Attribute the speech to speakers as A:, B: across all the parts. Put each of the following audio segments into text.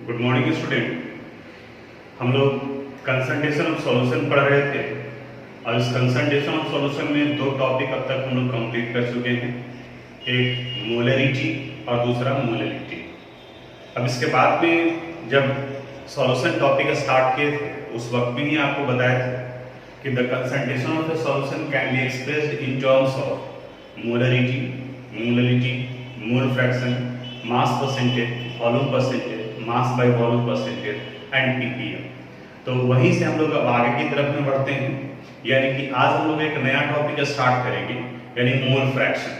A: Good morning student. हम लोग concentration of solution पढ़ रहे थे और इस कंसंट्रेशन ऑफ सॉल्यूशन में दो टॉपिक अब तक हम लोग कंप्लीट कर चुके हैं, एक मोलरिटी और दूसरा मोलरिटी। अब इसके बाद में जब सॉल्यूशन टॉपिक स्टार्ट किए थे उस वक्त भी ही आपको बताया था कि the concentration of A solution can be expressed in terms of molarity, molarity, mole fraction, mass percentage, volume percentage, mass by volume percentage and ppm. तो वहीं से हम लोग अब आगे की तरफ में बढ़ते हैं, यानी कि आज हम लोग एक नया टॉपिक स्टार्ट करेंगे यानी मोल फ्रैक्शन।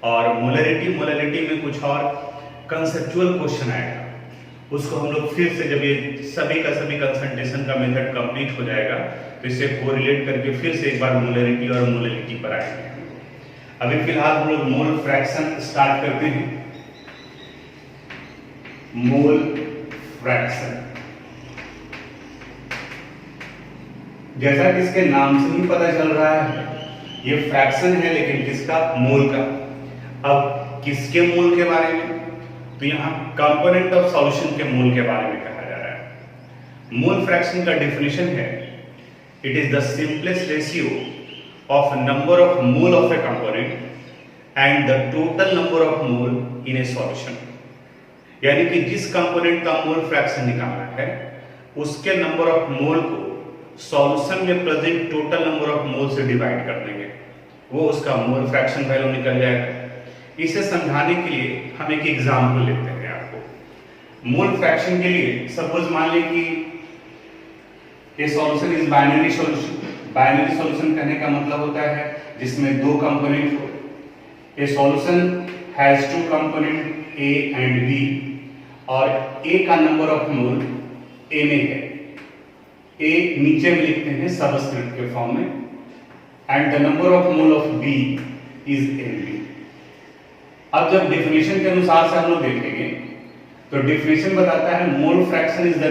A: और मोलरिटी में कुछ और कंसेप्चुअल क्वेश्चन आएगा, उसको हम लोग फिर से जब ये सभी का सभी कंसंट्रेशन का मेथड कंप्लीट हो जाएगा तो इसे कोरिलेट करके फिर से एक बार मोलरिटी और मोलरिटी पर आएंगे। अभी फिलहाल हम लोग मोल फ्रैक्शन स्टार्ट करते हैं। मोल फ्रैक्शन, जैसा कि इसके नाम से ही पता चल रहा है ये फ्रैक्शन है, लेकिन किसका? मोल का। अब किसके मोल के बारे में? तो यहां कंपोनेंट ऑफ सॉल्यूशन के मोल के बारे में कहा जा रहा है। मोल फ्रैक्शन का डेफिनेशन है, it is the simplest ratio of number of mole of A component and the total number of mole in A solution. यानी कि जिस कंपोनेंट का मोल फ्रैक्शन निकालना है उसके नंबर ऑफ मोल को सॉल्यूशन में प्रेजेंट टोटल नंबर ऑफ मोल से डिवाइड कर देंगे, वो उसका मोल फ्रैक्शन वैल्यू निकल जाएगा। इसे समझाने के लिए हम एक एग्जांपल लेते हैं आपको। मोल फ्रैक्शन के लिए सपोज मान लें कि ये solution is binary solution. Binary solution कहने का मतलब होता है जिसमें दो कंपोनेंट हो। A solution has two component A and B और A का नंबर ऑफ मोल A में है। A नीचे में लिखते हैं सबस्क्रिप्ट के फॉर्म में, and the number of mole of B is NB। अब जब डेफिनेशन के अनुसार से हम लोग देखेंगे तो डेफिनेशन बताता है mole fraction is the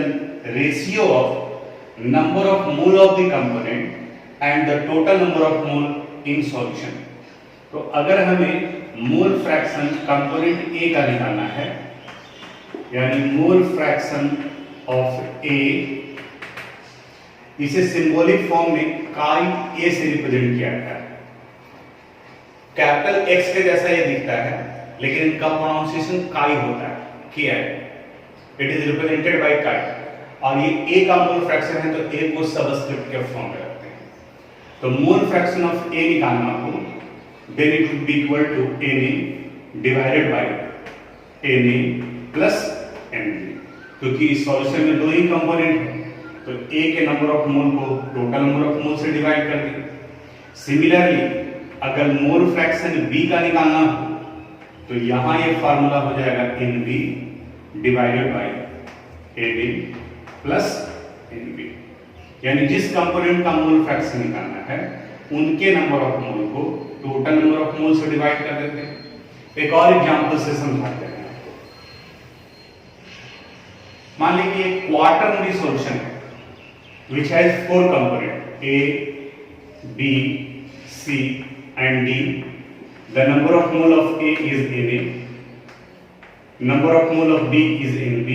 A: ratio of number of mole of the component and the total number of mole in solution. तो अगर हमें मोल फ्रैक्शन कंपोनेंट ए का निकालना है, यानी मोल फ्रैक्शन ऑफ ए, इसे सिंबॉलिक फॉर्म में काई ए से रिप्रेजेंट किया गया है। कैपिटल एक्स के जैसा ये दिखता है लेकिन इनका प्रोनाउंसिएशन काई होता है, किया है। इट इज रिप्रेजेंटेड बाय काई। और ये ए का मोल फ्रैक्शन है तो ए को सबस्क्रिप्ट के फॉर्म में रखते हैं। तो मोल फ्रैक्शन ऑफ ए निकालना हो then it would be equal to Na divided by Na plus Nb। क्योंकि इस सॉल्यूशन में दो ही कंपोनेंट है तो A के नंबर ऑफ मोल को टोटल नंबर ऑफ मोल से डिवाइड कर देंगे। सिमिलरली अगर मोल फ्रैक्शन B का निकालना हो तो यहां ये फार्मूला हो जाएगा Nb divided by Na plus Nb। यानी जिस कंपोनेंट का मोल फ्रैक्शन निकालना है उनके नंबर ऑफ मोल को टोटल नंबर ऑफ मोल से डिवाइड कर देते हैं। एक और एग्जांपल से समझाते हैं आपको। मान लीजिए एक क्वाटरनरी सॉल्यूशन है which has four component A, B, C and D। The number of mole of A is Na, number of mole of B is Nb,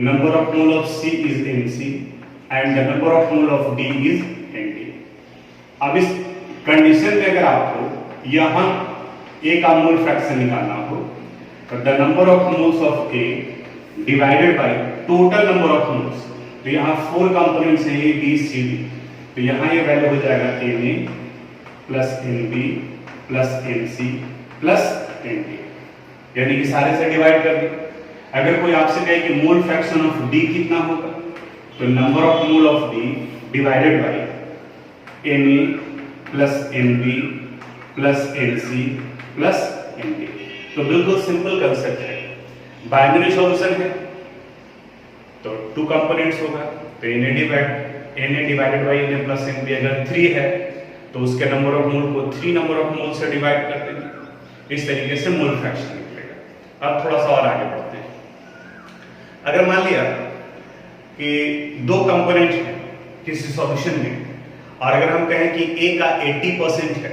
A: number of mole of C is Nc and the number of mole of D is Nd। अब इस condition में अगर आपको यहां A का mole fraction निकालना हो तो the number of moles of A divided by total number of moles. तो यहां फोर कंपोनेंट्स हैं A, B, C, D। तो यहां ये वैल्यू हो जाएगा Na plus Nb plus Nc plus Nd, यानी कि सारे से डिवाइड कर दें। अगर कोई आपसे कहे कि मोल फ्रैक्शन ऑफ D कितना होगा तो number of mole of D divided by Na plus Nb plus Nc plus Nd। तो बिल्कुल सिंपल कंसेप्ट है। बाइनरी सॉल्यूशन है तो टू कंपोनेंट्स होगा तो Na divided by Na plus Nb। अगर 3 है तो उसके नंबर ऑफ मोल को 3 नंबर ऑफ मोल से डिवाइड कर देंगे। इस तरीके से मोल फ्रैक्शन निकलेगा। अब थोड़ा सा और आगे बढ़ते हैं। अगर मान लिया कि दो कंपोनेंट है किसी सॉल्यूशन में और अगर हम कहें कि A का 80% है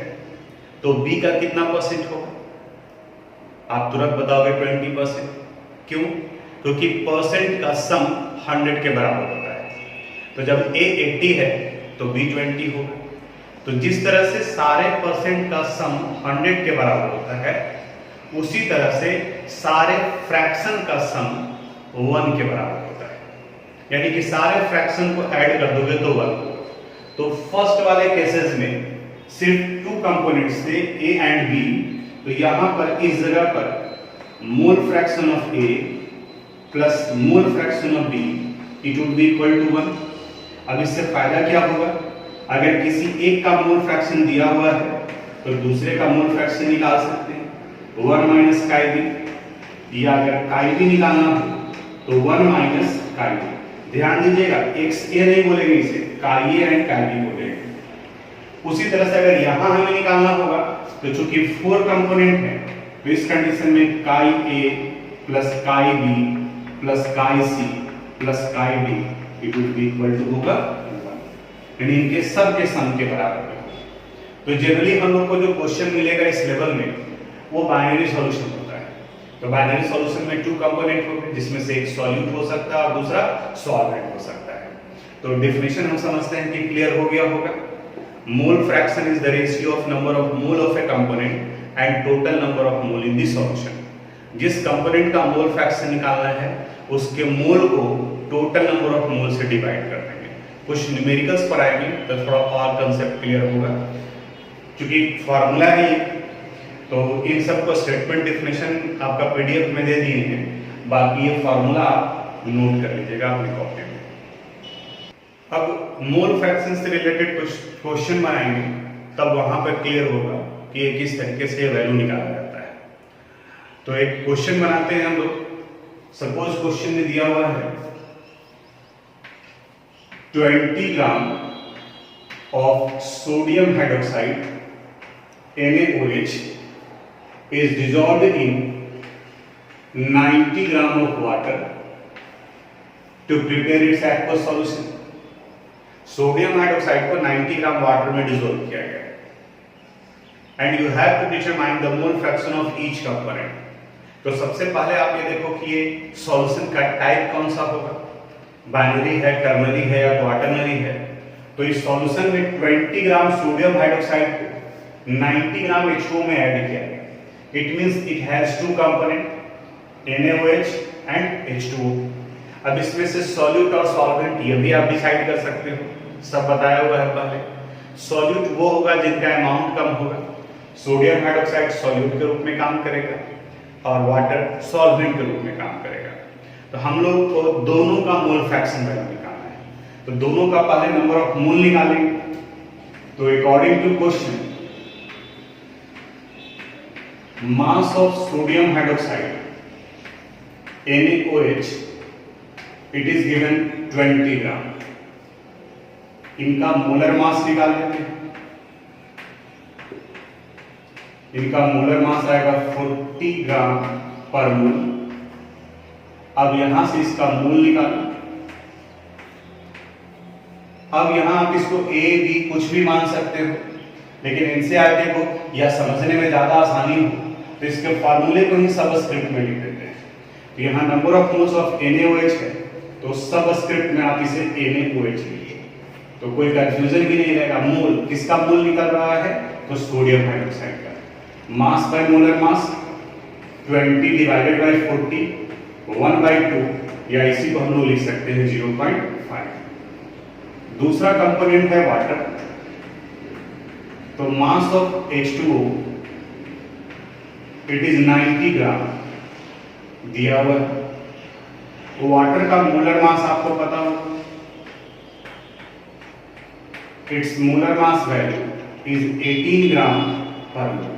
A: तो B का कितना परसेंट होगा? आप तुरंत बताओगे 20%। क्यों? क्योंकि परसेंट का सम 100 के बराबर होता है। तो जब A 80 है तो B 20 होगा। तो जिस तरह से सारे परसेंट का सम 100 के बराबर होता है, उसी तरह से सारे फ्रैक्शन का सम 1 के बराबर होता है। यानी कि सारे फ्रैक्शन को ऐड कर दोगे तो 1। तो फर्स्ट वाले केसेस में सिर्फ 2 कंपोनेंट्स थे A एंड B, तो यहां पर इस जगह पर mole fraction of A plus mole fraction of B it would be equal to 1। अब इससे फायदा क्या होगा, अगर किसी एक का मोल फ्रैक्शन दिया हुआ है तो दूसरे का मोल फ्रैक्शन निकाल सकते हैं 1 माइनस काई बी, या अगर काई बी निकालना हो तो 1 माइनस काई बी। ध्यान दीजिएगा एक्स ए नहीं बोलेंगे, इसे काई ए एंड काई बी बोलेंगे। उसी तरह से अगर यहां हमें निकालना होगा तो चूंकि 4 कंपोनेंट है तो इस कंडीशन में chi A plus chi B plus chi C plus chi D it would be equal to होगा 1, यानी इनके सब के सम के बराबर है। तो जनरली हम लोग को जो क्वेश्चन मिलेगा इस लेवल में वो बाइनरी सॉल्यूशन होता है। तो बाइनरी सॉल्यूशन में 2 कंपोनेंट होंगे, जिसमें से एक सॉल्यूट हो सकता है और दूसरा सॉल्वेंट हो सकता है। तो डेफिनेशन हम समझते हैं कि क्लियर हो गया होगा। Mole fraction is the ratio of number of mole of A component and total number of mole in the solution. जिस कंपोनेंट का मोल फ्रैक्शन निकालना है उसके मोल को टोटल नंबर ऑफ मोल से डिवाइड कर देंगे। कुछ न्यूमेरिकल्स पर आएंगे तो थोड़ा और कंसेप्ट क्लियर होगा। क्योंकि फार्मूला है ये, तो इन सबको स्टेटमेंट डेफिनेशन आपका पीडीएफ में दे दिए हैं, बाकी ये फार्मूला आप नोट कर लीजिएगा अपनी कॉपी में। अब मोल फ्रैक्शन से रिलेटेड कुछ क्वेश्चन बनाएंगे, तब वहां पर क्लियर होगा कि ये किस तरीके से वैल्यू निकाला जाता है। तो एक क्वेश्चन बनाते हैं हम लोग। सपोज क्वेश्चन में दिया हुआ है 20 gram of sodium hydroxide NaOH is dissolved in 90 gram of water to prepare its aqueous solution। Sodium hydroxide को 90 ग्राम वाटर में डिसॉल्व किया गया and you have to determine the mole fraction of each component. तो सबसे पहले आप ये देखो कि ये सॉल्यूशन का टाइप कौन सा होगा, बाइनरी है, टर्नरी है या क्वाटरनरी है। तो इस सॉल्यूशन में 20 ग्राम सोडियम हाइड्रोक्साइड को 90 ग्राम H2O में ऐड किया गया। It means it has 2 component NaOH and H2O। अब इसमें से सॉल्यूट और सॉल्वेंट ये भी आप डिसाइड कर सकते हो, सब बताया हुआ है पहले। सॉल्यूट वो होगा जिनका अमाउंट कम होगा। सोडियम हाइड्रोक्साइड सॉल्यूट के रूप में काम करेगा और वाटर सॉल्वेंट के रूप में काम करेगा। तो हम लोग को दोनों का मोल फ्रैक्शन वैल्यू निकालना है। तो दोनों का पहले नंबर ऑफ मोल निकालेंगे। तो according to question mass of sodium hydroxide NaOH it is given 20 gram. इनका मोलर मास निकाल लेते हैं। इनका मोलर मास आएगा 40 ग्राम पर मोल। अब यहां से इसका मोल निकालो। अब यहां आप इसको A B कुछ भी मान सकते हो, लेकिन इनसे आगे को या समझने में ज्यादा आसानी हो तो इसके फार्मूले को ही सबस्क्रिप्ट में लिख देते हैं। तो यहां number of moles of NaOH है, तो सबस्क्रिप्ट में आप इसे NaOH लिखिए, तो कोई कंफ्यूजन भी नहीं रहेगा। मोल किसका मोल निकल रहा है, तो सोडियम हाइड्रोक्साइड का। Mass by molar mass 20 divided by 40 1/2, या इसी को हम लोग लिख सकते हैं 0.5। दूसरा कंपोनेंट है वाटर। तो mass of H2O it is 90 ग्राम दिया हुआ। वाटर का मोलर मास आपको पता हो, it's molar mass value is 18 ग्राम पर मोल।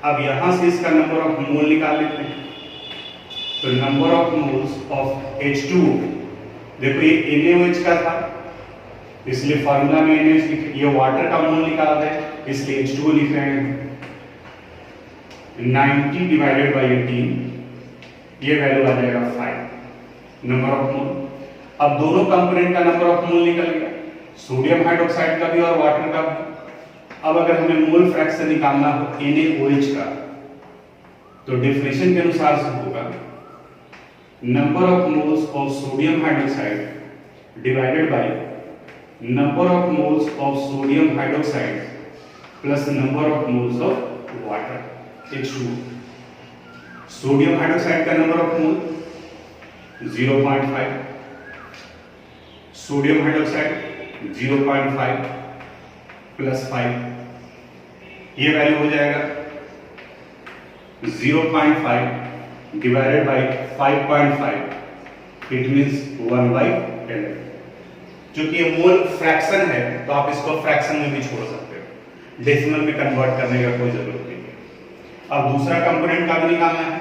A: अब यहां से इसका नंबर ऑफ मोल निकाल लेते हैं। तो number of moles of H2O, देखो ये NaOH का था इसलिए फार्मूला में NaOH लिखे। ये वाटर का मोल निकाल रहे हैं इसलिए H2O लिख रहे हैं। 90 डिवाइडेड बाय 18, ये वैल्यू आ जाएगा 5 नंबर ऑफ मोल। अब दोनों कंपोनेंट का नंबर ऑफ मोल निकल गया, सोडियम हाइड्रोक्साइड का भी और वाटर का भी। अब अगर हमें मोल फ्रैक्शन निकालना हो NaOH का, तो डेफिनेशन के अनुसार से होगा number of moles of sodium hydroxide divided by number of moles of sodium hydroxide plus number of moles of water H2O. Sodium hydroxide का number of mole 0.5, sodium hydroxide 0.5 plus 5, ये value हो जाएगा 0.5 divided by 5.5, it means 1/11। क्योंकि ये mole fraction है तो आप इसको फ्रैक्शन में भी छोड़ सकते हो, डेसिमल में कन्वर्ट करने का कोई जरूरत नहीं है। अब दूसरा कंपोनेंट का भी निकालना है,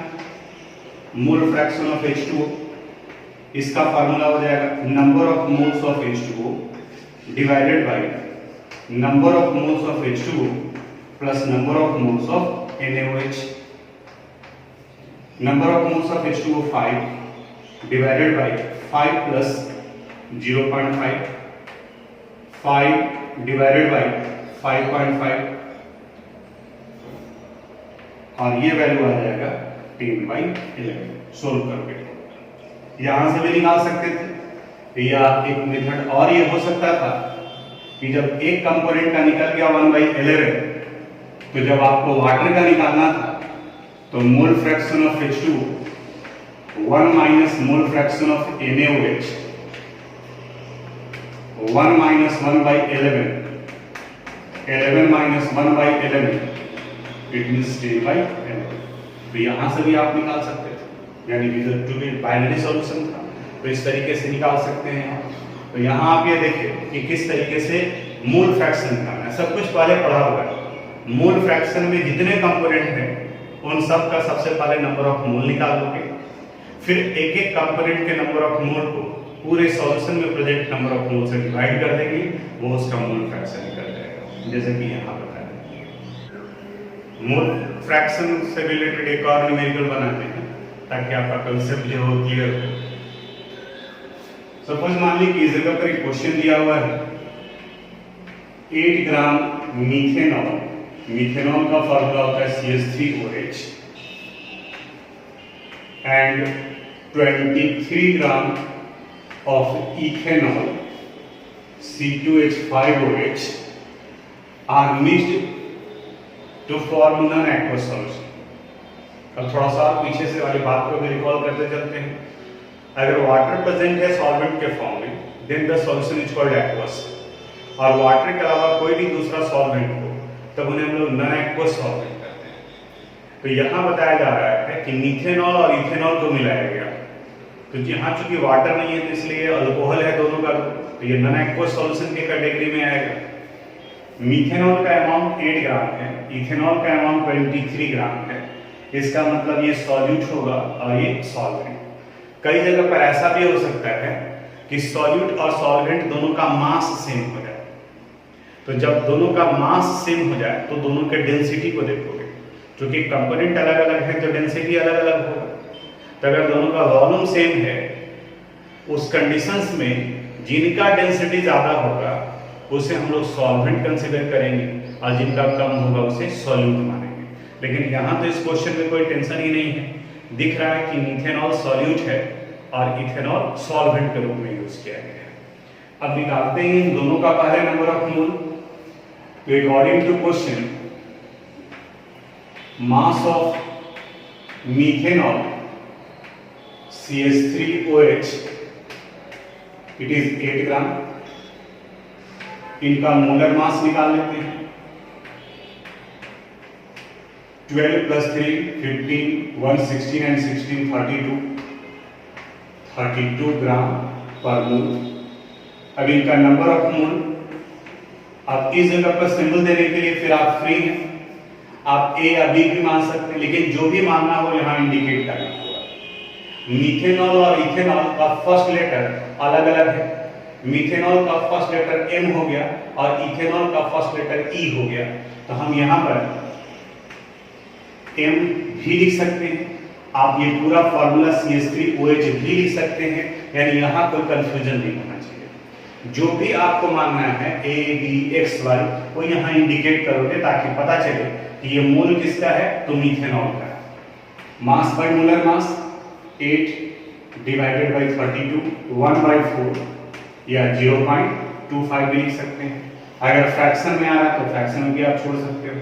A: मोल फ्रैक्शन ऑफ H2O। इसका फार्मूला हो जाएगा number of moles of H2O divided by number of moles of H2O plus number of moles of NaOH। Number of moles of H2O 5 divided by 5 plus 0.5, 5 divided by 5.5 और ये value आ जाएगा 10/11। Solve करके यहां से भी निकाल सकते थे, या एक मेथड और ये हो सकता था कि जब एक कंपोनेंट का निकल गया 1/11, तो जब आपको वाटर का निकालना था तो मोल fraction of H2O 1 minus mole fraction of NaOH 1 minus 1/11, 11 minus 1/11, it means 10/11। तो यहां से भी आप निकाल सकते थे, यानी कि जब टू बी बाइनरी सॉल्यूशन था तो इस तरीके से निकाल सकते हैं। तो यहां आप ये देखिए कि किस तरीके से मोल फ्रैक्शन निकालना है, सब कुछ पहले पढ़ा हुआ है। मोल फ्रैक्शन में जितने कंपोनेंट हैं उन सब का सबसे पहले नंबर ऑफ मोल निकाल लोगे, फिर एक एक कंपोनेंट के नंबर ऑफ मोल को पूरे सॉल्यूशन में प्रेजेंट नंबर ऑफ मोल से डिवाइड कर देंगे, वो उसका मोल फ्रैक्शन निकल जाएगा, जैसे कि यहाँ बताया। मोल फ्रैक्शन से रिलेटेड एक और न्यूमेरिकल बनाते हैं ताकि आपका कंसेप्ट जो हो क्लियर हो। सपोज मान ली कि इस जगह पर एक क्वेश्चन दिया हुआ है 8 ग्राम मीथेनॉल, मीथेनॉल का फॉर्मूला होता है CH3OH, and 23 gram of ethanol C2H5OH are mixed to form non aqueous solution. अब थोड़ा सा पीछे से वाली बात को भी रिकॉल करते चलते हैं। अगर वाटर प्रेजेंट है सॉल्वेंट के फॉर्म में, then the solution is called aqueous, और वाटर के अलावा कोई भी दूसरा सॉल्वेंट हो तब उन्हें हम लोग नॉन एक्वस सॉल्वेंट कहते हैं। तो यहाँ बताया जा रहा है कि मीथेनॉल और इथेनॉल को मिलाया गया, क्योंकि यहाँ चूंकि वाटर नहीं है तो इसलिए अल्कोहल है दोनों का, तो ये नॉन एक्वस सॉल्यूशन की कैटेगरी में आएगा। मीथेनॉल का अमाउंट 8 ग्राम है, इथेनॉल का अमाउंट 23 ग्राम है, इसका मतलब ये सॉल्यूट होगा और ये सॉल्वेंट। कई जगह पर ऐसा भी हो सकता है कि सॉल्यूट और सॉल्वेंट दोनों का मास सेम हो जाए, तो जब दोनों का मास सेम हो जाए तो दोनों के डेंसिटी को देखोगे, क्योंकि कंपोनेंट अलग अलग है तो डेंसिटी अलग अलग होगा। तो अगर दोनों का वॉल्यूम सेम है, उस कंडीशंस में जिनका डेंसिटी ज्यादा होगा उसे हम लोग सॉल्वेंट कंसीडर करेंगे और जिनका कम होगा उसे सॉल्यूट मानेंगे। लेकिन यहाँ तो इस क्वेश्चन में कोई टेंशन ही नहीं है, दिख रहा है कि मीथेनॉल सॉल्यूट है और इथेनॉल सॉल्वेंट के रूप में यूज किया गया है। अब निकालते हैं इन दोनों का पहले नंबर ऑफ मोल। तो according to question, mass of methanol CH3OH it is 8 gram. इनका मोलर मास निकाल लेते हैं, 12 + 3 15 1 16 एंड 16 32 ग्राम पर मोल। अब इनका नंबर ऑफ मोल, आप इस जगह पर सिंबल देने के लिए फिर आप फ्री हैं, आप A या B भी मान सकते हैं, लेकिन जो भी मानना हो यहाँ इंडिकेट करना होगा। मीथेनॉल और इथेनॉल का फर्स्ट लेटर अलग अलग है, मीथेनॉल का फर्स्ट लेटर M हो गया और इथेनॉल का फर्स्ट लेटर E हो गया, तो हम यहाँ पर M भी लिख सकते हैं। आप ये पूरा फॉर्मूला CH3OH भी लिख सकते हैं, यानी यहाँ कोई कंफ्यूजन नहीं होना चाहिए। जो भी आपको मानना है A, B, X, Y वो यहाँ इंडिकेट करोगे ताकि पता चले कि ये मोल किसका है, तो मीथेनॉल का है। Mass by molar mass 8 divided by 32, 1/4 या 0.25 भी लिख सकते हैं। अगर फ्रैक्शन में आ रहा है तो फ्रैक्शन में भी आप छोड़ सकते हो।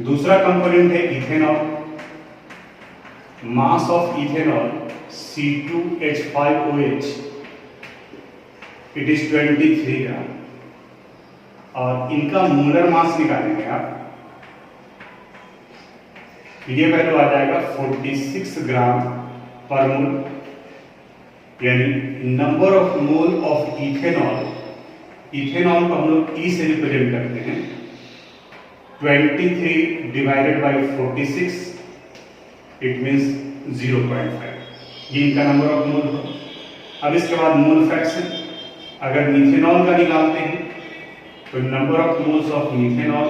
A: दूसरा कंपोनेंट है ethanol. Mass of ethanol C2H5OH, it is 23 ग्राम, और इनका मोलर मास निकालेंगे आप, ये वैल्यू आ जाएगा 46 ग्राम पर मोल, यानी number of mole of ethanol. Ethanol को हम लोग ई से रिप्रेजेंट करते हैं, 23 डिवाइडेड बाई 46, इट मीन्स 0.5, ये इनका नंबर ऑफ मोल हो। अब इसके बाद मोल फ्रैक्शन, अगर मिथेनॉल का निकालते हैं तो number of moles of methanol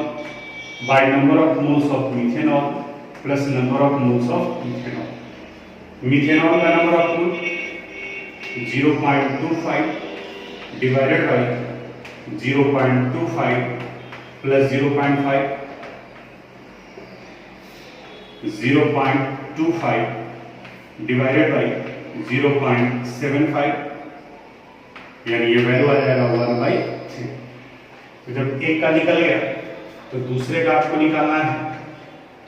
A: by number of moles of methanol plus number of moles of methanol. Methanol का number of mole 0.25 divided by 0.25 plus 0.5, 0.25 divided by 0.75, यानी ये वैल्यू आ जाएगा 1/3। तो जब एक का निकल गया तो दूसरे का आपको निकालना है,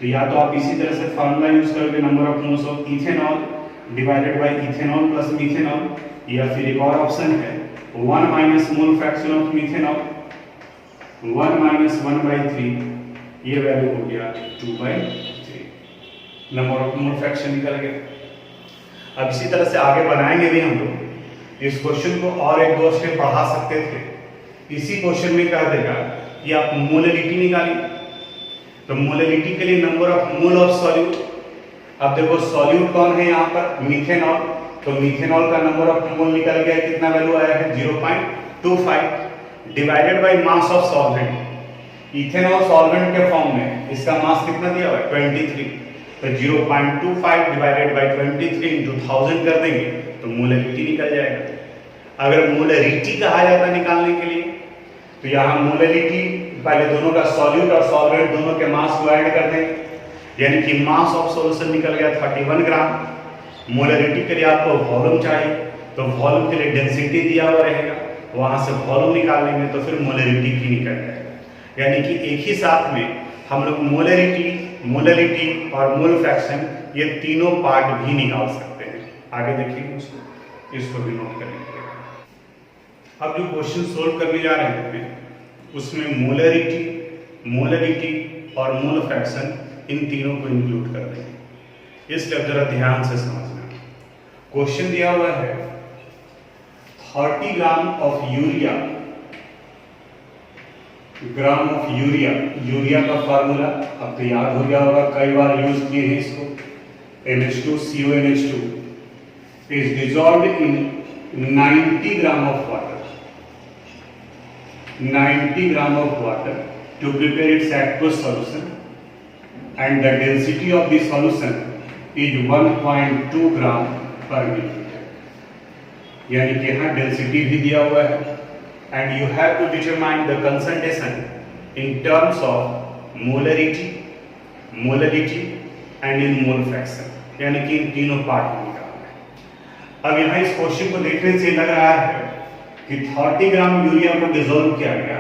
A: तो या तो आप इसी तरह से फॉर्मूला यूज करोगे, number of moles of ethanol divided by ethanol plus methanol, या फिर एक और ऑप्शन है 1 minus mole fraction of methanol, 1 minus 1/3, ये वैल्यू हो गया 2/3, नंबर ऑफ मोल फ्रैक्शन निकल गया। अब इसी तरह से आगे बनाएंगे भी हम लोग। इस क्वेश्चन को और एक दो स्टेप बढ़ा सकते थे। इसी क्वेश्चन में कह देगा कि आप मोलरिटी निकालिए, तो मोलरिटी के लिए number of mole of solute. अब देखो सॉल्यूट कौन है यहाँ पर, मिथेनॉल, तो मिथेनॉल का नंबर ऑफ मोल निकल गया, कितना वैल्यू आया है 0.25 divided by mass of solvent. Ethanol solvent के फॉर्म में इसका मास कितना दिया हुआ है 23, तो 0.25 डिवाइडेड बाई 23 इंटू 1000 कर देंगे तो मोलरिटी निकल जाएगा। अगर मोलरिटी कहा जाता है निकालने के लिए, तो यहाँ मोलरिटी पहले दोनों का सॉल्यूट और सॉल्वेंट दोनों के मास को ऐड कर देंगे, यानी कि मास ऑफ सॉल्यूशन निकल गया 31 ग्राम। मोलरिटी के लिए आपको वॉल्यूम चाहिए, तो वॉल्यूम के लिए डेंसिटी दिया हुआ रहेगा, वहां से वॉल्यूम निकाल लेंगे तो फिर मोलरिटी की निकल जाएगा। यानी कि एक ही साथ में हम लोग मोलरिटी और मोल फ्रैक्शन ये तीनों पार्ट भी निकाल सकते हैं। आगे देखिए इसको भी नोट करेंगे। अब जो क्वेश्चन सोल्व करने जा रहे हैं उसमें मोलरिटी और मोल फ्रैक्शन इन तीनों को इंक्लूड कर देंगे, इसलिए अब जरा ध्यान से समझना। क्वेश्चन दिया हुआ है 30 ग्राम ऑफ यूरिया, यूरिया का फार्मूला अब तो याद हो गया होगा, कई बार यूज किए हैं इसको, NH2CONH2 is dissolved in 90 gram of water, 90 gram of water to prepare its aqueous solution, and the density of the solution is 1.2 gram per milliliter। यानी कि यहाँ डेंसिटी भी दिया हुआ है, and you have to determine the concentration in terms of molarity and in mole fraction, यानी कि इन तीनों पार्ट में निकालना है। अब यहाँ इस क्वेश्चन को देखने से लग रहा है कि 30 ग्राम यूरिया को डिसॉल्व किया गया,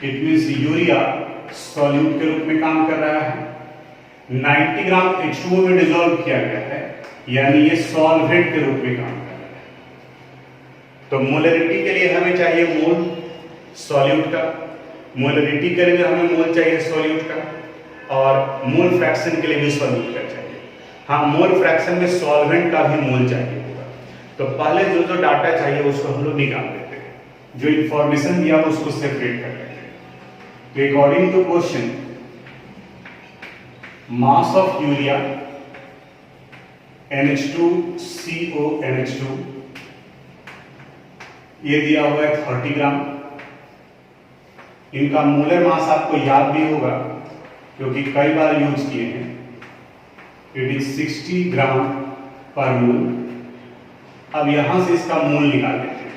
A: इट मींस यूरिया सॉल्यूट के रूप में काम कर रहा है, 90 ग्राम H2O में डिसॉल्व किया गया है, यानी ये सॉल्वेंट के रूप में काम कर रहा है। तो मोलरिटी के लिए हमें चाहिए मोल सॉल्यूट का, मोलरिटी के लिए हमें मोल चाहिए सॉल्यूट का, और मोल फ्रैक्शन के लिए भी सॉल्यूट का चाहिए। हाँ, मोल फ्रैक्शन में सॉल्वेंट का भी मोल चाहिए होगा। तो पहले जो डाटा चाहिए उसको हम लोग निकाल देते हैं, जो इंफॉर्मेशन दिया उसको सेपरेट कर लेते हैं। तो according to question, mass of urea NH2CONH2 ये दिया हुआ है 30 ग्राम। इनका मोलर मास आपको याद भी होगा क्योंकि कई बार यूज किए हैं, इट इज 60 ग्राम पर मोल। अब यहां से इसका मोल निकाल देते हैं,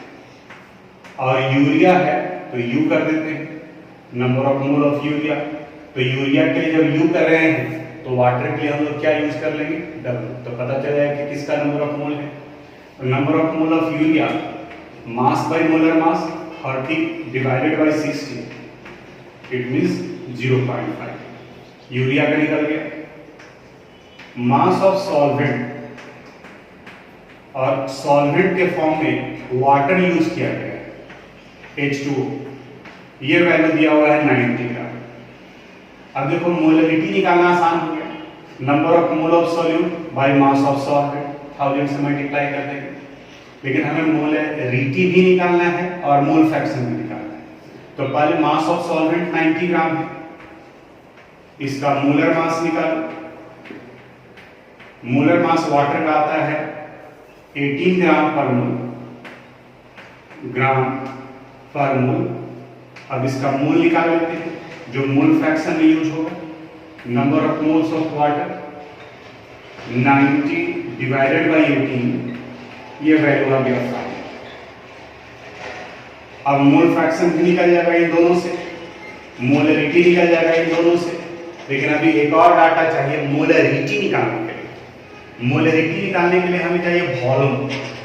A: और यूरिया है तो यू कर देते हैं, number of mole of urea. तो यूरिया के लिए जब यू कर रहे हैं तो वाटर के लिए हम लोग क्या यूज कर लेंगे, W। तो पता चल जाएगा कि किसका नंबर ऑफ मोल है, number of mole of urea mass by molar mass 30 divided by 60, it means 0.5 urea का निकल गया। मास ऑफ सॉल्वेंट, और सॉल्वेंट के फॉर्म में वाटर यूज किया गया है H2O, ये वैल्यू दिया हुआ है 90 ग्राम। अब देखो मोलरिटी निकालना आसान हो गया, number of mole of solute bye mass of solvent 1000 से मल्टीप्लाई कर देंगे, लेकिन हमें मोलरिटी भी निकालना है और मोल फ्रैक्शन भी निकालना है। तो पहले मास ऑफ सॉल्वेंट 90 ग्राम है, इसका मोलर मास निकालो। मोलर मास वाटर का आता है 18 ग्राम पर मोल, ग्राम पर मोल। अब इसका मोल निकाल लेते हैं, जो मोल फ्रैक्शन में यूज होगा। Number of moles of water 90 divided by 18, ये वैल्यू आ गया 5। अब मोल फ्रैक्शन भी निकल जाएगा इन दोनों से, मोलरिटी निकल जाएगा इन दोनों से, लेकिन अभी एक और डाटा चाहिए मोलरिटी निकालने के लिए। मोलरिटी निकालने के लिए हमें चाहिए वॉल्यूम,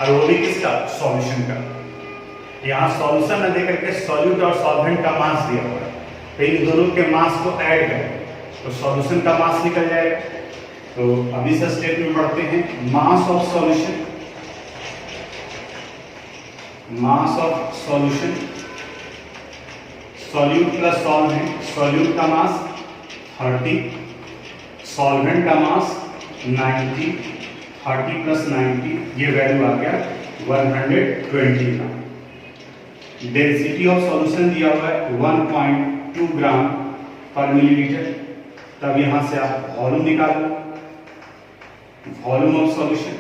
A: और वो भी किसका? सॉल्यूशन का। यहाँ सॉल्यूशन न देकर के सॉल्यूट और सॉल्वेंट का मास दिया हुआ है, तो इन दोनों के मास को ऐड करें तो सॉल्यूशन का मास निकल जाएगा। तो अभी इस स्टेप में बढ़ते हैं। मास of solution, mass of solution, solute plus solvent, solute का मास 30, सॉल्वेंट का मास 90, 30 प्लस 90, ये वैल्यू आ गया 120 ग्राम। डेंसिटी ऑफ सॉल्यूशन दिया हुआ है 1.2 ग्राम पर मिलीलीटर। तब यहां से आप वॉल्यूम निकालो, volume of solution,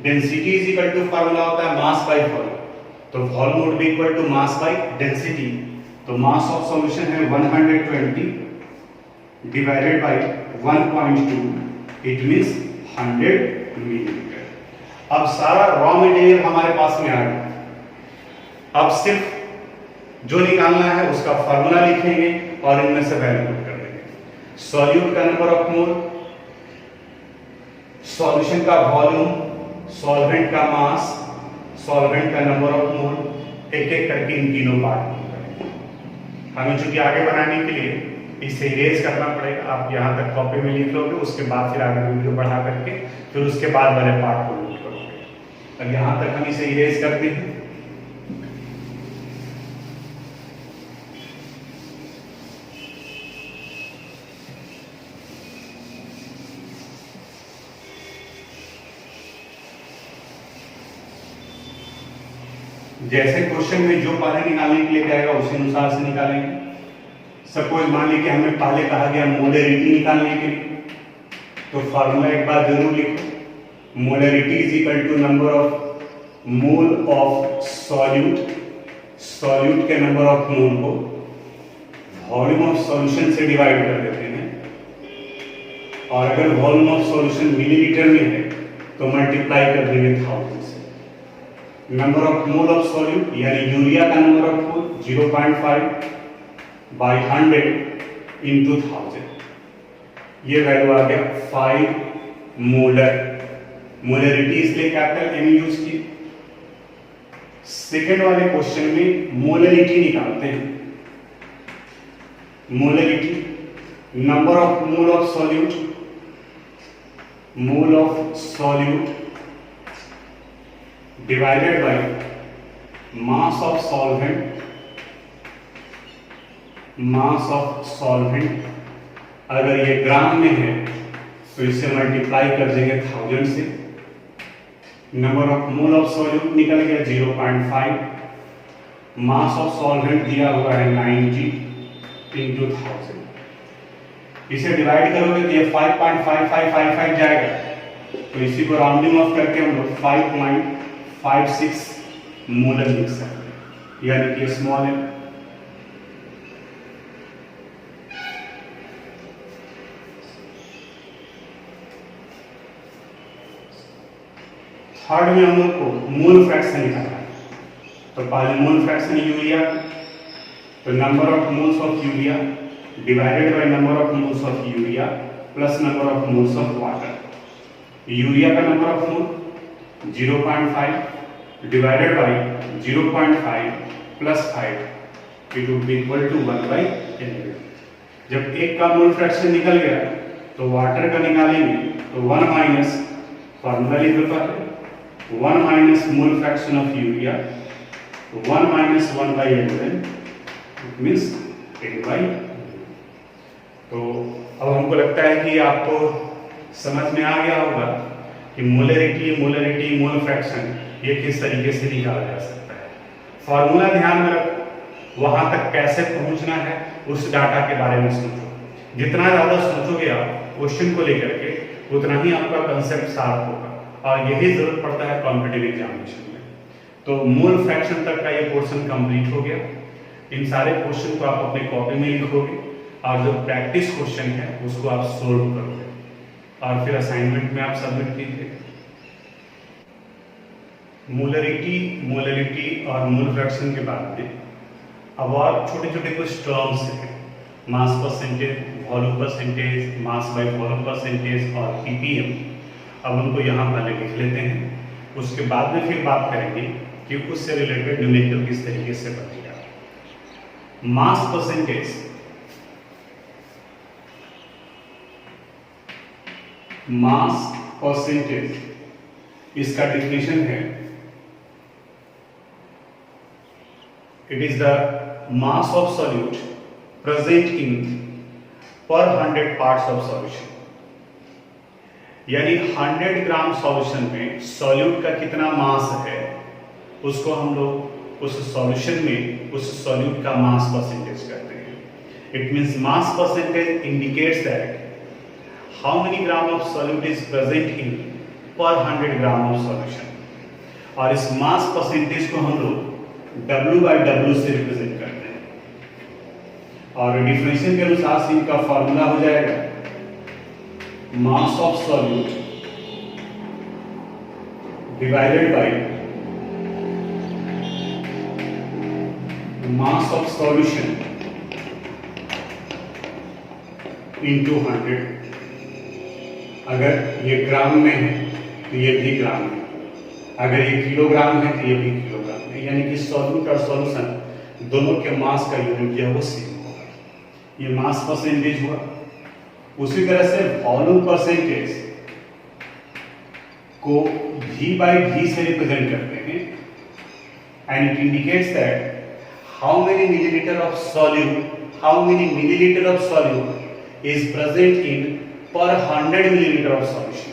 A: density is equal to formula होता है मास बाय वॉल्यूम, तो volume would be equal to mass by density. तो मास ऑफ सॉल्यूशन है 120 divided by 1.2, it means 100 millilitre. अब सारा रॉ मटेरियल हमारे पास में आ गया। अब सिर्फ जो निकालना है उसका फार्मूला लिखेंगे और इनमें से वैल्यू पुट कर देंगे। सॉल्यूट का नंबर ऑफ मोल, सॉल्यूशन का वॉल्यूम, सॉल्वेंट का मास, सॉल्वेंट का नंबर ऑफ मोल, एक एक करके इन तीनों पार्ट करेंगे। हमें चूंकि आगे बनाने के लिए इसे इरेज करना पड़ेगा, आप यहां तक कॉपी में लिख लोगे, उसके बाद फिर आगे वीडियो बढ़ा करके फिर उसके बाद वाले पार्ट को नोट करोगे। अब यहां तक हम इसे इरेज करते हैं। जैसे क्वेश्चन में जो पहले निकालने के लिए कहेगा उसी अनुसार से निकालेंगे। सपोज मान लीजिए कि हमें पहले कहा गया मोलरिटी निकालने के लिए, तो फार्मूला एक बार जरूर लिखो। Molarity is equal to number of mole of solute, solute के नंबर ऑफ मोल को वॉल्यूम ऑफ सॉल्यूशन से डिवाइड कर देते हैं, और अगर वॉल्यूम ऑफ सॉल्यूशन मिलीलीटर में है तो मल्टीप्लाई कर देंगे 1000 से। Number of mole of solute यानी यूरिया का number of mole 0.5 by 100 into 1000, ये वैल्यू आ गया 5 मोलर। मोलरिटी इसलिए कैपिटल एम यूज की। सेकेंड वाले क्वेश्चन में मोलरिटी निकालते हैं। Molarity, number of mole of solute, mole of solute divided by mass of solvent, mass of solvent. अगर ये ग्राम में है तो इसे मल्टीप्लाई कर देंगे 1000 से। Number of mole of solute निकल गया 0.5, मास ऑफ सॉल्वेंट दिया हुआ है 90 इंटू 1000। इसे डिवाइड करोगे तो ये 5.5555 जाएगा, तो इसी को राउंडिंग ऑफ करके हम लोग 5.56 मोलर लिख सकते हैं, यानी कि स्मॉल एम। थर्ड में हम लोग को मोल फ्रैक्शन निकालना है, तो पहले मोल फ्रैक्शन यूरिया, तो number of moles of urea divided by number of moles of urea plus number of moles of water. Urea का number of mole 0.5 divided by 0.5 plus 5, it would be equal to 1/100। जब एक का mole fraction निकल गया तो water का निकालेंगे तो 1 माइनस, फॉर्मूला लिख लो पहले, 1 minus mole fraction of urea, 1 minus 1/11, it means 8/100। तो अब हमको लगता है कि आपको समझ में आ गया होगा कि मोलरिटी, मोल फ्रैक्शन ये किस तरीके से निकाला जा सकता है। फॉर्मूला ध्यान में रखो, वहां तक कैसे पहुंचना है उस डाटा के बारे में सोचो। जितना ज्यादा सोचोगे आप क्वेश्चन को लेकर के, उतना ही आपका कंसेप्ट शार्प होगा, और यही जरूरत पड़ता है कॉम्पिटिटिव एग्जामिनेशन में। तो मोल फ्रैक्शन तक का ये पोर्शन कंप्लीट हो गया। इन सारे क्वेश्चन को आप अपने कॉपी में लिखोगे, और जो प्रैक्टिस क्वेश्चन है उसको आप सोल्व करोगे, और फिर असाइनमेंट में आप सबमिट कीजिए। मोलरिटी और मोल फ्रैक्शन के बाद में अब और छोटे छोटे कुछ टर्म्स हैं, mass percentage, volume percentage, mass by volume percentage और ppm। अब उनको यहाँ पहले लिख लेते हैं, उसके बाद में फिर बात करेंगे कि उससे रिलेटेड न्यूमेरिकल किस तरीके से बनेगा। मास परसेंटेज, मास परसेंटेज इसका डेफिनेशन है, it is the mass of solute present in पर 100 पार्ट्स ऑफ सॉल्यूशन। यानी 100 ग्राम सॉल्यूशन में सॉल्यूट का कितना मास है, उसको हम लोग उस सॉल्यूशन में उस सॉल्यूट का मास परसेंटेज कहते हैं। It means mass percentage indicates that how many gram of solute is present in per 100 gram of solution, और इस मास परसेंटेज को हम लोग W/W से रिप्रेजेंट करते हैं, और डिफिनेशन के अनुसार से इनका फॉर्मूला हो जाएगा मास of solute divided by mass of solution into 100। अगर ये ग्राम में है तो ये भी ग्राम में, अगर ये किलोग्राम है तो ये भी किलोग्राम में, यानी कि सॉल्यूट और सॉल्यूशन दोनों के मास का यूनिट जो है वो सेम होगा। ये मास परसेंटेज हुआ। उसी तरह से वॉल्यूम परसेंटेज को V/V से रिप्रेजेंट करते हैं, and it indicates that how many millilitre of solute is present in पर 100 मिलीलीटर ऑफ सॉल्यूशन।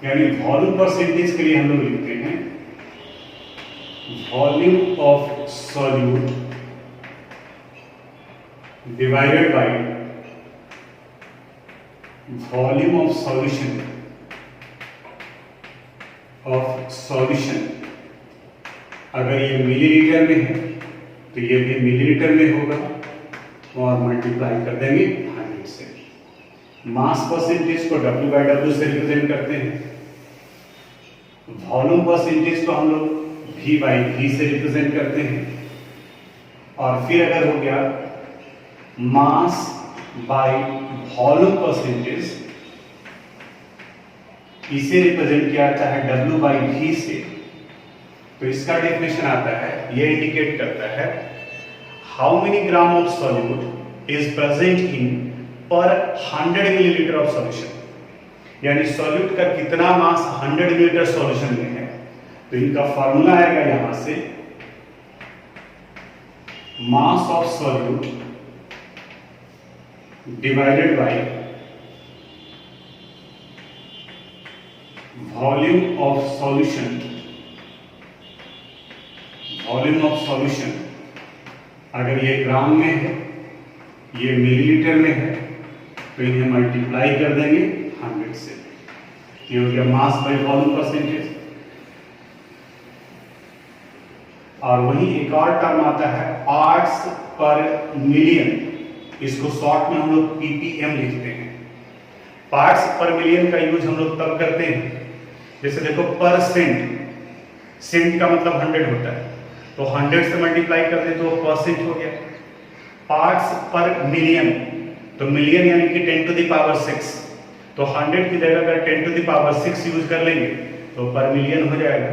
A: यानी वॉल्यूम परसेंटेज के लिए हम लोग लिखते हैं volume of solute divided by volume of solution. अगर ये मिलीलीटर में है तो ये भी मिलीलीटर में होगा, और मल्टीप्लाई कर देंगे 100 से। मास परसेंटेज को W/W से रिप्रेजेंट करते हैं, वॉल्यूम परसेंटेज को हम लोग V/V से रिप्रेजेंट करते हैं, और फिर अगर हो गया मास बाय वॉल्यूम परसेंटेज, इसे रिप्रेजेंट किया जाता है W/V से। तो इसका डेफिनेशन आता है, ये इंडिकेट करता है how many gram of solute is present in पर 100 मिलीलीटर ऑफ सॉल्यूशन। यानी सॉल्यूट का कितना मास 100 मिलीलीटर सॉल्यूशन में है। तो इनका फॉर्मूला आएगा यहां से मास of solute divided by volume of solution. अगर ये ग्राम में है, ये मिलीलीटर में है, तो इन्हें मल्टीप्लाई कर देंगे 100 से। ये हो गया मास बाय वॉल्यूम परसेंटेज। और वही एक और टर्म आता है पार्ट्स पर मिलियन, इसको शॉर्ट में हम लोग ppm लिखते हैं। पार्ट्स पर मिलियन का यूज हम लोग तब करते हैं, जैसे देखो सेंट का मतलब 100 होता है, तो 100 से मल्टीप्लाई कर दे तो परसेंट हो गया। पार्ट्स पर मिलियन, तो मिलियन यानी कि 10⁶, तो 100 की जगह अगर 10⁶ यूज कर लेंगे तो पर मिलियन हो जाएगा।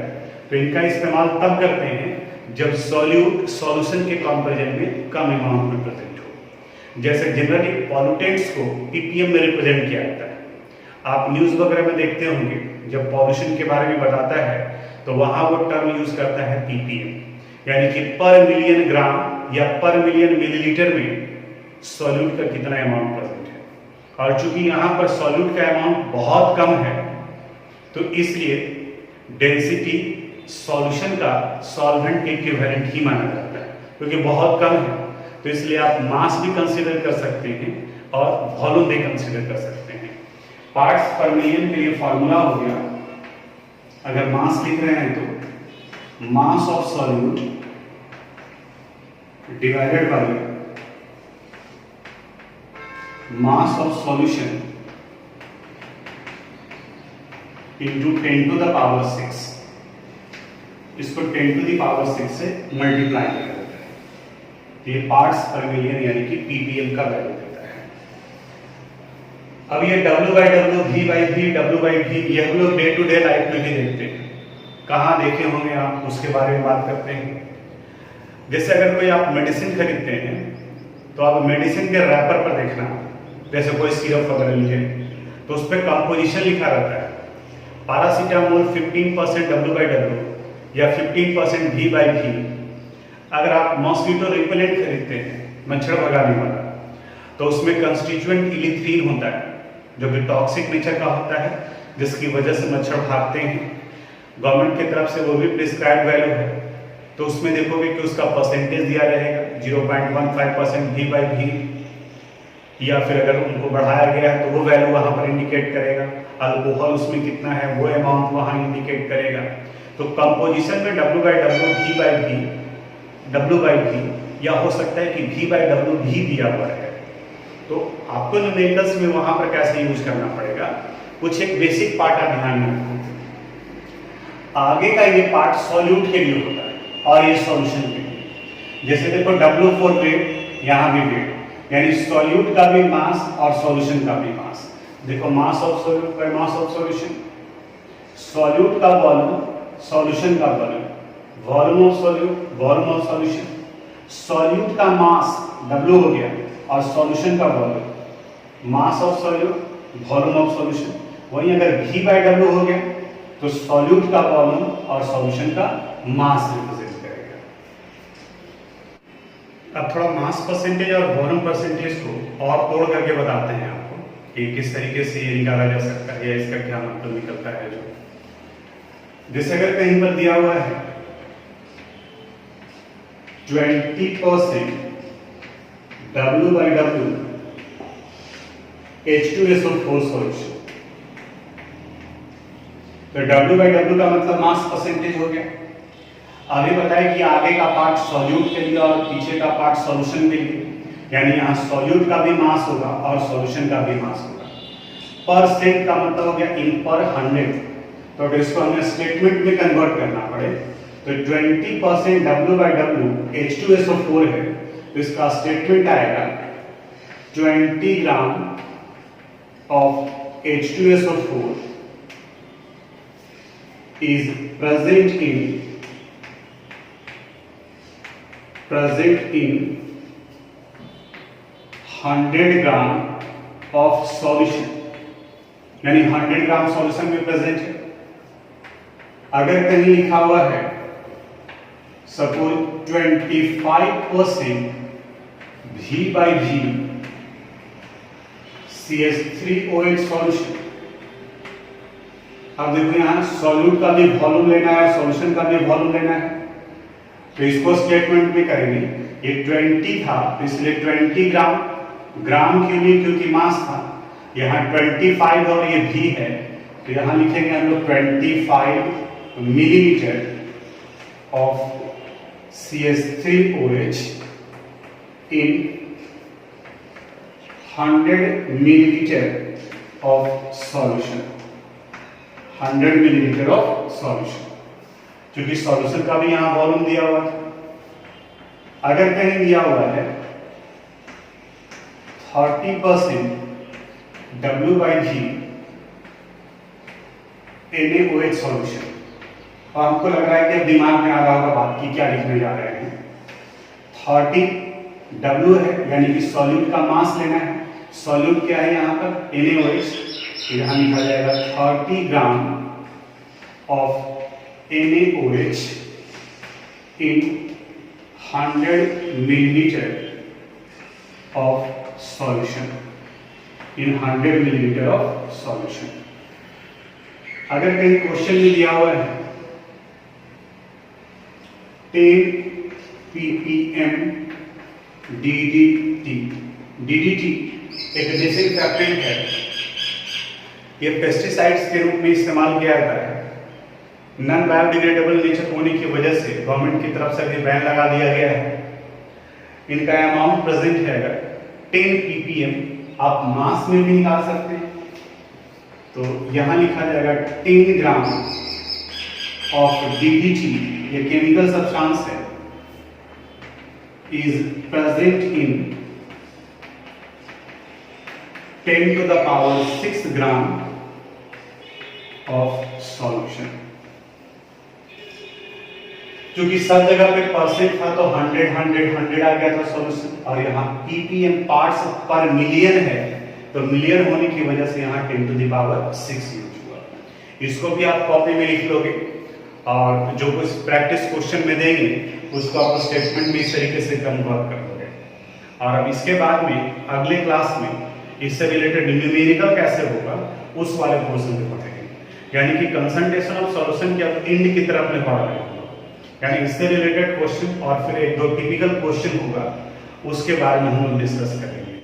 A: तो इनका इस्तेमाल तब करते हैं जब सॉल्यूशन के कंपैरिजन में कम अमाउंट में प्रेजेंट हो। जैसे जनरली पॉल्यूटेंट्स को ppm में रिप्रेजेंट किया जाता है। आप न्यूज़ वगैरह में देखते होंगे, जब पॉल्यूशन के बारे में बताता है तो वहां वो टर्म यूज करता है ppm, यानी कि पर मिलियन ग्राम या पर मिलियन मिलीलीटर में सॉल्यूट का कितना अमाउंट प्रेजेंट है। और चूंकि यहाँ पर सॉल्यूट का अमाउंट बहुत कम है तो इसलिए डेंसिटी सॉल्यूशन का सॉल्वेंट के इक्विवेलेंट ही माना जाता है, क्योंकि बहुत कम है। तो इसलिए आप मास भी कंसीडर कर सकते हैं और वॉल्यूम भी कंसीडर कर सकते हैं। पार्ट्स पर मिलियन के लिए फॉर्मूला हो गया, अगर मास लिख रहे हैं तो mass of solute divided by mass of solution into 10 to the power 6। इसको 10 टू द पावर 6 से मल्टीप्लाई किया जाता है। ये पार्ट्स पर मिलियन यानी कि ppm का वैल्यू देता है। अब ये W by W, V by V, W by V, ये हम लोग डे टू डे लाइफ में भी देखते हैं। कहाँ देखे होंगे आप, उसके बारे में बात करते हैं। जैसे अगर कोई आप मेडिसिन खरीदते हैं तो आप मेडिसिन के रैपर पर देखना, जैसे कोई सिरप वगैरह लिखे तो उस पर कंपोजिशन लिखा रहता है। पैरासीटामोल 15% W बाई डब्ल्यू या 15% V बाई V। अगर आप मॉस्किटो रिपेलेंट खरीदते हैं, मच्छर भगाने वाला, तो उसमें कंस्टिट्यूएंट इलिथ्रीन होता है जो कि टॉक्सिक नेचर का होता है, जिसकी वजह से मच्छर भागते हैं। गवर्नमेंट की तरफ से वो भी प्रिस्क्राइब्ड वैल्यू है, तो उसमें देखोगे कि उसका परसेंटेज दिया रहेगा 0.15% V बाई V, या फिर अगर उनको बढ़ाया गया है तो वो वैल्यू वहां पर इंडिकेट करेगा। अल्कोहल उसमें कितना है वो अमाउंट वहां इंडिकेट करेगा। तो कंपोजिशन में W by W, V by V, W by V, या हो सकता है कि V बाई डब्ल्यू भी दिया हुआ है। तो आपको न्यूमेरिकल्स में वहां पर कैसे यूज करना पड़ेगा, कुछ एक बेसिक पार्ट आप ध्यान में रखो। आगे का ये पार्ट सॉल्यूट के लिए होता है और ये सॉल्यूशन के लिए। जैसे देखो W4 वेट, यहाँ भी वेट, यानी सॉल्यूट का भी मास और सॉल्यूशन का भी मास। देखो मास of solute bye mass of solution, solute का वॉल्यूम, सॉल्यूशन का volume, volume of solute, volume of solution. Solute का मास W हो गया और सॉल्यूशन का volume, mass of solute, volume of solution. वहीं अगर V बाई डब्ल्यू हो गया तो सॉल्यूट का वॉल्यूम और सॉल्यूशन का मास रिप्रेजेंट करेगा। अब थोड़ा मास परसेंटेज और वॉल्यूम परसेंटेज को और तोड़ करके बताते हैं आपको कि किस तरीके से ये निकाला जा सकता है या इसका क्या मतलब निकलता है। जो जैसे अगर कहीं पर दिया हुआ है 20% W by W H2SO4 solution, तो W बाई डब्ल्यू का मतलब मास परसेंटेज हो गया। अभी बताए कि आगे का पार्ट सॉल्यूट के लिए और पीछे का पार्ट सॉल्यूशन के लिए, यानी यहाँ सॉल्यूट का भी मास होगा और सॉल्यूशन का भी मास होगा। परसेंट का मतलब हो गया इन पर 100, तो अगर इसको हमें स्टेटमेंट में कन्वर्ट करना पड़े तो 20% W बाई डब्ल्यू H2SO4 है, तो इसका स्टेटमेंट आएगा 20 gram of H2SO4 is present in 100 gram of solution, यानी 100 ग्राम सॉल्यूशन में प्रेजेंट है। अगर कहीं लिखा हुआ है suppose 25% V by V CH3OH solution. अब देखो यहाँ सॉल्यूट का भी वॉल्यूम लेना है, सॉल्यूशन का भी वॉल्यूम लेना है, तो इसको स्टेटमेंट में करेंगे। ये 20 था तो इसलिए 20 ग्राम, ग्राम के लिए क्योंकि मास था, यहाँ 25 और ये भी है तो यहाँ लिखेंगे हम लोग 25 millilitre of CH3OH in 100 millilitre of solution, 100 millilitre of solution, क्योंकि सॉल्यूशन का भी यहां वॉल्यूम दिया हुआ था। अगर कहीं दिया हुआ है 30% W by V NaOH solution. और हमको लग रहा है कि अब दिमाग में आ रहा होगा बात की क्या लिखने जा रहे हैं। 30 W है, यानी कि सॉल्यूट का मास लेना है। सॉल्यूट क्या है यहाँ पर? NaOH। यहाँ लिखा जाएगा 30 gram of NaOH in 100 milliliter of solution, in 100 milliliter of solution। अगर कहीं क्वेश्चन में दिया हुआ है 10 ppm DDT एक डिसइंफेक्टेंट है, ये पेस्टिसाइड्स के रूप में इस्तेमाल किया जाता है। नॉन बायोडिग्रेडेबल नेचर होने की वजह से गवर्नमेंट की तरफ से भी बैन लगा दिया गया है। इनका अमाउंट प्रेजेंट है अगर 10 ppm, आप मास में भी निकाल सकते हैं। तो यहां लिखा जाएगा 10 ग्राम ऑफ DDT, ये केमिकल सब्सटेंस है, is present in 10 to the power 6 gram of solution. क्योंकि सब जगह पे परसेंट था तो 100 आ गया था सॉल्यूशन, और यहाँ ppm पार्ट्स पर मिलियन है तो मिलियन होने की वजह से यहाँ 10 to the power 6 यूज हुआ। इसको भी आप कॉपी में लिख लोगे और जो कुछ प्रैक्टिस क्वेश्चन में देंगे उसको आप स्टेटमेंट में इस तरीके से कन्वर्ट कर दोगे। और अब इसके बाद में अगले क्लास में इससे रिलेटेड न्यूमेरिकल कैसे होगा उस वाले पोर्शन में पढ़ेंगे, यानी कि कंसंट्रेशन ऑफ सॉल्यूशन के अब एंड की तरफ में पढ़ रहे हैं, यानी इससे रिलेटेड क्वेश्चन और फिर एक दो टिपिकल क्वेश्चन होगा उसके बारे में हम डिस्कस करेंगे।